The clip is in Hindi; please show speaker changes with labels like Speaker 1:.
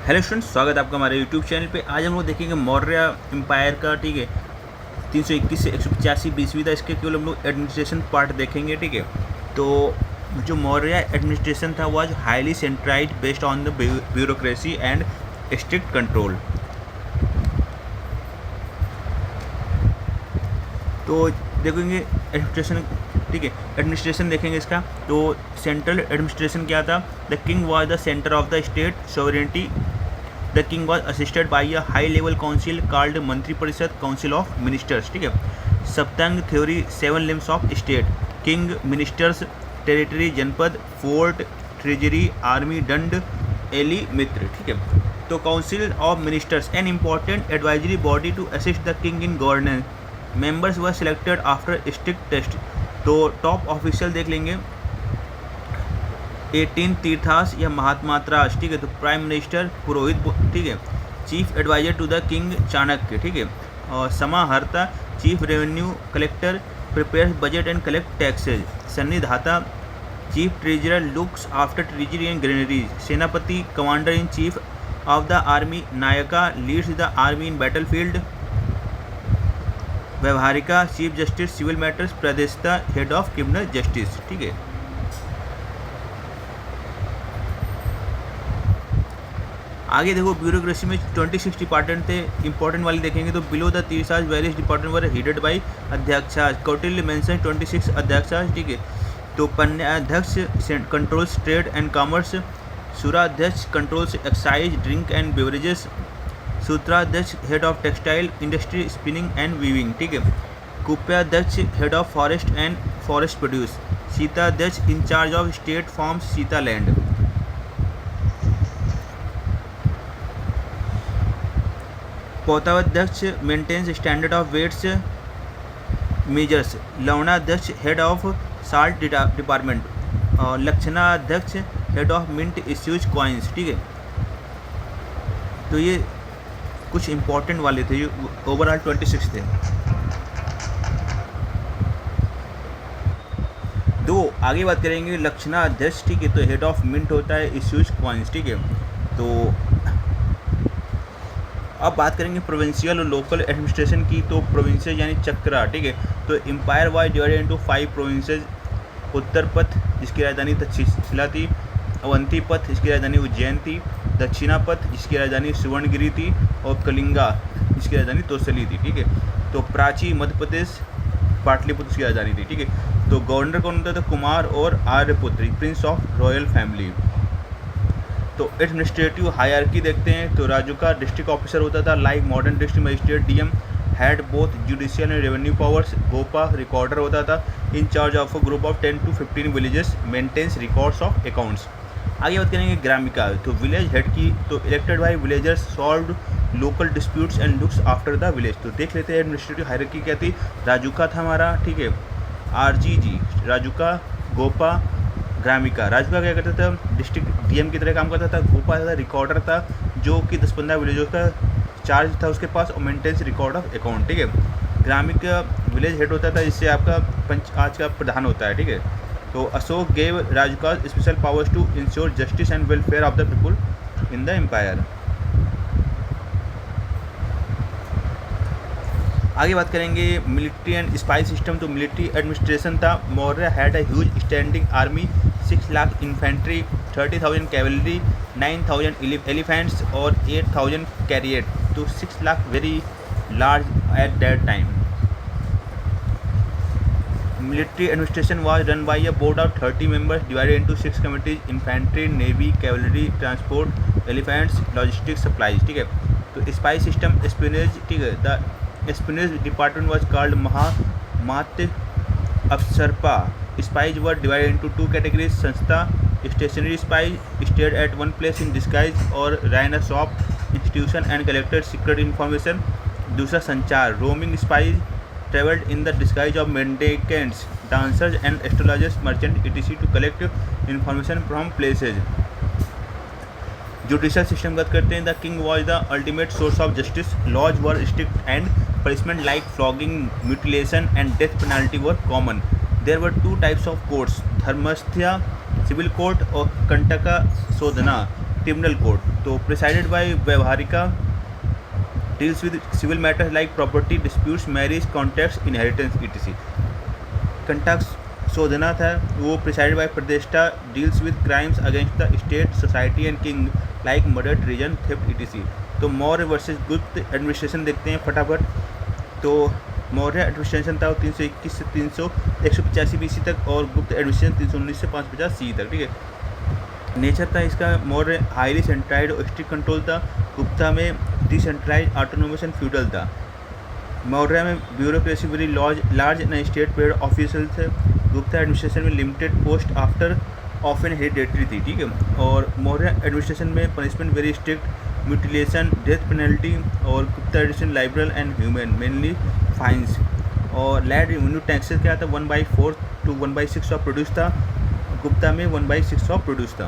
Speaker 1: हेलो स्टूडेंट्स, स्वागत है आपका हमारे यूट्यूब चैनल पे। आज हम लोग देखेंगे मौर्य एम्पायर का। ठीक है, 321 से 185 बीसवीं था। इसके केवल हम लोग एडमिनिस्ट्रेशन पार्ट देखेंगे। ठीक है, तो जो मौर्य एडमिनिस्ट्रेशन था वह highly centralised based on the bureaucracy and strict control. तो देखेंगे एडमिनिस्ट्रेशन। ठीक है, एडमिनिस्ट्रेशन देखेंगे इसका। तो सेंट्रल एडमिनिस्ट्रेशन क्या था? The king was the centre of the state sovereignty. The king was assisted by a high-level council called मंत्री परिषद, Council of Ministers। ठीक है, सप्तांग theory, 7 limbs of state, king, ministers, territory, जनपद, फोर्ट, ट्रेजरी, आर्मी, दंड, एली, मित्र। ठीक है, तो council of ministers an important advisory body to assist the king in governance. Members were selected after strict test. तो टॉप ऑफिशियल देख लेंगे। 18 तीर्थास या महात्मा त्रास। ठीक है, तो प्राइम मिनिस्टर पुरोहित। ठीक है, chief adviser to the king Chanakya. ठीक है, और समाहर्ता, chief revenue collector, prepares budget and collect taxes. सन्निधाता, chief treasurer, looks after treasury and granaries. सेनापति, commander in chief of the army. नायका, leads the army in battle field. व्यवहारिका, चीफ जस्टिस सिविल मैटर्स। प्रदेशता, हेड ऑफ क्रिमिनल जस्टिस। ठीक है, आगे देखो ब्यूरोक्रेसी में 26 डिपार्टमेंट थे। इंपॉर्टेंट वाली देखेंगे तो बिलो द तीर्थास various department were headed by अध्यक्षास। कौटिल्य मेंशन 26 अध्यक्षास। ठीक है, तो पन्याध्यक्ष कंट्रोल्स ट्रेड एंड कॉमर्स। सुराध्यक्ष controls excise, drink and beverages. सूत्राध्यक्ष head of textile industry, spinning and weaving. ठीक है, कुप्याध्यक्ष head of forest and forest produce. सीताध्यक्ष इंचार्ज ऑफ स्टेट फार्म्स, सीता लैंड। पौताध्यक्ष maintains standard of weights measures. लवणाध्यक्ष हेड ऑफ साल्ट डिपार्टमेंट। और लक्षणाध्यक्ष head of mint issues coins. ठीक है, तो ये कुछ इंपॉर्टेंट वाले थे जो ओवरऑल 26 थे। दो आगे बात करेंगे लक्षणाध्यक्ष। ठीक है, तो हेड ऑफ मिंट होता है, इश्यूज कॉइन्स। ठीक है, तो अब बात करेंगे प्रोविंशियल और लोकल एडमिनिस्ट्रेशन की। तो प्रोविंसेज यानी चक्रा। ठीक है, तो empire wise divided into 5 provinces. Uttarapatha जिसकी राजधानी तक्षशिला थी। अवंती पथ जिसकी राजधानी उज्जैन थी। दक्षिणा पथ जिसकी राजधानी सुवर्णगिरी थी। और कलिंगा जिसकी राजधानी तोसली थी। ठीक है, तो प्राची मध्य प्रदेश, पाटलिपुत्र की राजधानी थी। ठीक है, तो गवर्नर कौन होता था? कुमार और आर्यपुत्र, प्रिंस ऑफ रॉयल फैमिली। तो एडमिनिस्ट्रेटिव हायरार्की देखते हैं तो राजूका डिस्ट्रिक्ट ऑफिसर होता था, like modern district magistrate DM, had both judicial and revenue powers. गोपा रिकॉर्डर होता था, in charge of a group of 10 to 15 villages, maintains records of accounts. आगे बात करेंगे ग्रामिका। तो विलेज हेड की, तो elected by villagers, solve local disputes and looks after the village. तो देख लेते हैं एडमिनिस्ट्रेटिव हायरार्की क्या थी। राजूका था हमारा। ठीक है, आरजीजी राजूका, गोपा, ग्रामिका। राजूका क्या करता था? डिस्ट्रिक्ट डीएम की तरह काम करता था। गोपा था रिकॉर्डर था, जो कि 10-15 विलेजों का चार्ज था उसके पास, और मेंटेन्स रिकॉर्ड ऑफ अकाउंट। ठीक है, ग्रामिक विलेज हेड होता था, जिससे आपका पंचायत का प्रधान होता है। ठीक है, तो Ashoka gave Rajuka special powers to ensure justice and welfare of the people in the empire. आगे बात करेंगे मिलिट्री एंड स्पाई सिस्टम। तो मिलिट्री एडमिनिस्ट्रेशन था। Maurya had a huge standing army, 6 lakh infantry, 30,000 cavalry, 9,000 elephants और 8,000 कैरियर। तो 6 lakh very large at that time. Military administration was run by a board of 30 members divided into 6 committees: infantry, navy, cavalry, transport, elephants, logistics, supplies। ठीक है, तो स्पाई सिस्टम, स्पिनेज। ठीक है, the espionage department was called Mahamatya Apasarpa. Spies were divided into 2 categories: Samstha, stationary spy, stayed at one place in disguise और ran a shop, institution and collected secret information। दूसरा संचार, roaming spies, traveled in the disguise of mendicants, dancers and astrologers, merchants, etc. to collect information from places। Judicial system बात करते हैं। The king was the ultimate source of justice. Laws were strict and punishment like flogging, mutilation and death penalty were common. There were 2 types of courts: Dharmasthiya civil court और कंटका शोधना। Criminal code. तो presided by Vyavaharika deals with civil matters like property disputes, marriage, contracts, inheritance ETC. Kantaka Shodhana था वो presided by Pratishtha deals with crimes against the state, society and king like murder, treason, theft etc. तो मौर्य वर्सेस गुप्त एडमिनिस्ट्रेशन देखते हैं फटाफट। तो मौर्य एडमिनिस्ट्रेशन था वो 321 से 185 BC तक, और गुप्त एडमिनिस्ट्रेशन 319 से 550 CE तक, ठीक है। नेचर था इसका मौर्य हाईली सेंट्रलाइज्ड और स्ट्रिक्ट कंट्रोल था। गुप्ता में डिसेंट्रलाइज, ऑटोनोमस एंड फ्यूडल था। मौर्य में bureaucracy very large and state paid official थे। गुप्ता एडमिनिस्ट्रेशन में limited post after often hereditary थी, ठीक है। और मौर्य एडमिनिस्ट्रेशन में punishment very strict, mutilation, death penalty. और Gupta administration liberal and human, mainly fines. और लैंड रेवेन्यू टैक्सेस क्या था 1/4 to 1/6 ऑफ प्रोड्यूस था। गुप्ता में 1/6 ऑफ प्रोड्यूस था।